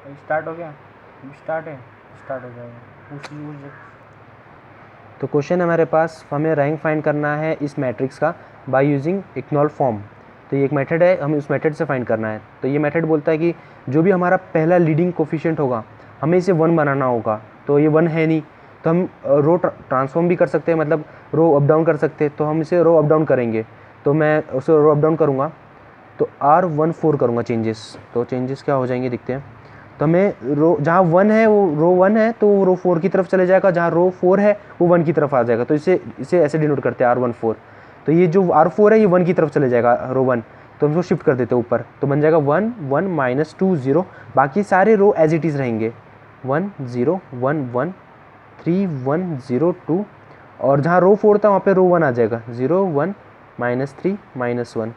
Start हो गया, start है, स्टार्ट हो जाएगा। तो क्वेश्चन हमारे पास, हमें रैंक फाइंड करना है इस मैट्रिक्स का बाय यूजिंग इक्नॉल फॉर्म। तो ये एक मेथड है, हमें उस मेथड से फाइंड करना है। तो ये मेथड बोलता है कि जो भी हमारा पहला लीडिंग कोफिशिएंट होगा हमें इसे 1 बनाना होगा। तो ये 1 है नहीं, तो हम रो ट्रांसफॉर्म भी कर सकते हैं, मतलब रो अप डाउन कर सकते हैं। तो हम इसे रो अप डाउन करेंगे, तो मैं उसे रो अप डाउन करूँगा तो R14 करूँगा चेंजेस। तो चेंजेस क्या हो जाएंगे देखते हैं। तो हमें रो जहाँ 1 है वो रो 1 है तो वो रो 4 की तरफ चले जाएगा, जहाँ रो 4 है वो 1 की तरफ आ जाएगा। तो इसे ऐसे डिनोट करते हैं R14। तो ये जो R4 है ये 1 की तरफ चले जाएगा, रो 1, तो हम उसको शिफ्ट कर देते हैं ऊपर, तो बन जाएगा 1 1 -2 0। बाकी सारे रो एज इट इज़ रहेंगे, 1 0 1 1 3 1 0 2, और जहाँ रो 4 था वहाँ पे रो 1 आ जाएगा, 0 1 -3 -1।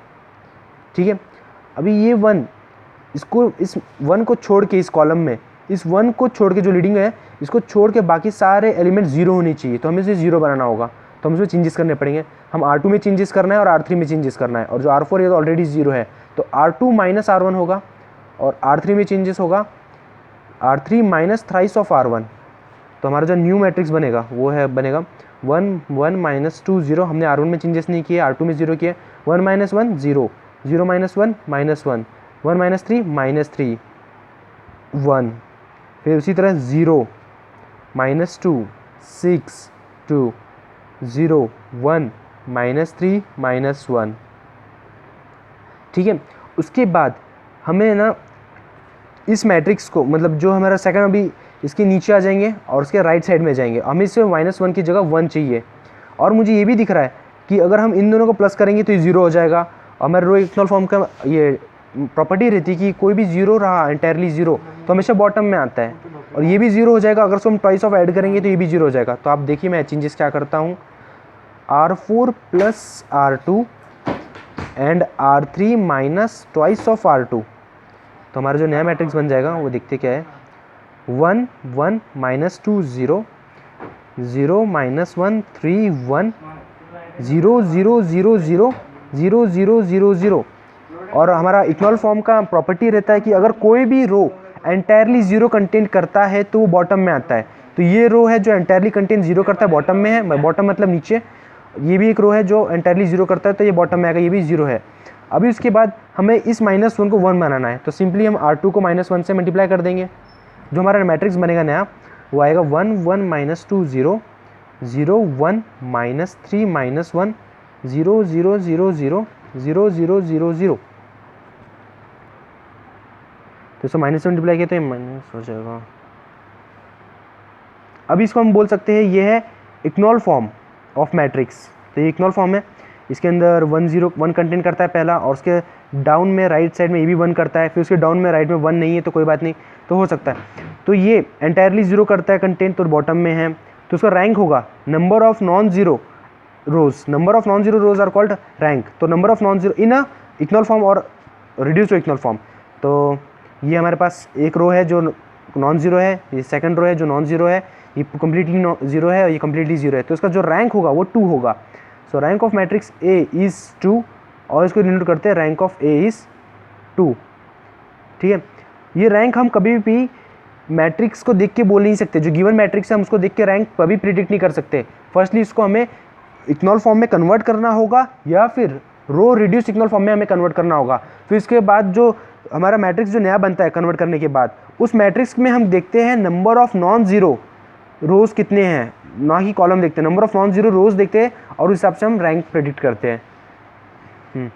ठीक है, अभी ये 1, इसको इस 1 को छोड़ के इस कॉलम में, इस 1 को छोड़ के जो लीडिंग है इसको छोड़ के बाकी सारे एलिमेंट 0 होने चाहिए। तो हमें इसे 0 बनाना होगा, तो हमें इसमें चेंजेस करने पड़ेंगे। हम R2 में चेंजेस करना है और R3 में चेंजेस करना है, और जो R4 है तो ऑलरेडी 0 है, तो R2 - R1 होगा, और R3 में चेंजेस होगा R3 - थ्राइस ऑफ R1। तो हमारा जो न्यू मैट्रिक्स बनेगा वो है बनेगा 1 1 -2 0। हमने R1 में चेंजेस नहीं किए, R2 में 0 किए, 1 - 1 0 0 - 1 -1 1 - 3 -3 1, फिर उसी तरह 0 -2 6 2 0 1 -3 -1। ठीक है, उसके बाद हमें ना इस मैट्रिक्स को, मतलब जो हमारा सेकंड, अभी इसके नीचे आ जाएंगे और उसके राइट साइड में जाएंगे, हमें इसमें -1 की जगह 1 चाहिए। और मुझे ये भी दिख रहा है कि अगर हम इन दोनों को प्लस करेंगे तो ये 0 हो जाएगा। और हमारे रो इक्वल फॉर्म का ये प्रॉपर्टी रहती है कि कोई भी 0 रहा, एंटायरली 0, तो हमेशा बॉटम में आता है, और ये भी 0 हो जाएगा। अगर उसको हम ट्वाइस ऑफ ऐड करेंगे तो ये भी 0 हो जाएगा। तो आप देखिए मैं चेंजेस क्या करता हूँ, R4 + R2 and R3 - twice of R2। तो हमारा जो नया मैट्रिक्स बन जाएगा वो देखते क्या है, 1 1 -2 0 0 -1 3 1 0 0 0 0 0 0 0 0। और हमारा इक्वल फॉर्म का प्रॉपर्टी रहता है कि अगर कोई भी रो एंटायरली 0 कंटेंट करता है तो वो बॉटम में आता है। तो ये रो है जो एंटायरली कंटेंट 0 करता है, बॉटम में है, बॉटम मतलब नीचे। ये भी एक रो है जो एंटायरली 0 करता है तो ये बॉटम में आएगा, ये भी 0 है। अभी उसके बाद हमें इस -1 को 1 बनाना है, तो सिंपली हम R2 को -1 से मल्टीप्लाई कर देंगे। जो हमारा मैट्रिक्स बनेगा नया वो आएगा 1 1 -2 0 0 1 -3 -1 0 0 0 0 0 0 0 0। तो इसको माइनस से मल्टीप्लाई किया तो ये माइनस हो जाएगा। अभी इसको हम बोल सकते हैं ये है इक्नॉल फॉर्म ऑफ मैट्रिक्स। तो ये इक्नॉल फॉर्म है, इसके अंदर 1 0 1 कंटेंट करता है पहला, और उसके डाउन में राइट साइड में ये भी 1 करता है, फिर उसके डाउन में राइट में 1 नहीं है तो कोई बात नहीं, तो हो सकता है। तो ये एंटायरली 0 करता है कंटेंट, तो बॉटम में है, तो उसका रैंक होगा number of non zero rows. Number of non zero rows are called rank. तो number of non zero in a इक्नॉल फॉर्म और रिड्यूस टू इक्नॉल फॉर्म। तो ये हमारे पास एक रो है जो नॉन जीरो है, ये सेकंड रो है जो नॉन जीरो है, ये कम्प्लीटली जीरो है और ये कम्प्लीटली जीरो है, तो इसका जो रैंक होगा वो 2 होगा। सो rank of matrix A is 2, और इसको डिनोट करते हैं रैंक ऑफ A इज़ 2। ठीक है, ये रैंक हम कभी भी मैट्रिक्स को देख के बोल नहीं सकते, जो गिवन मैट्रिक्स है हम उसको देख के रैंक कभी प्रिडिक्ट नहीं कर सकते। फर्स्टली इसको हमें इक्नॉल फॉर्म में कन्वर्ट करना होगा, या फिर रो रिड्यूस इक्नॉल फॉर्म में हमें कन्वर्ट करना होगा। फिर इसके बाद जो हमारा मैट्रिक्स जो नया बनता है कन्वर्ट करने के बाद, उस मैट्रिक्स में हम देखते हैं नंबर ऑफ नॉन जीरो रोज कितने हैं, ना कि कॉलम देखते हैं, नंबर ऑफ नॉन जीरो रोज देखते हैं, और उस हिसाब से हम रैंक प्रेडिक्ट करते हैं।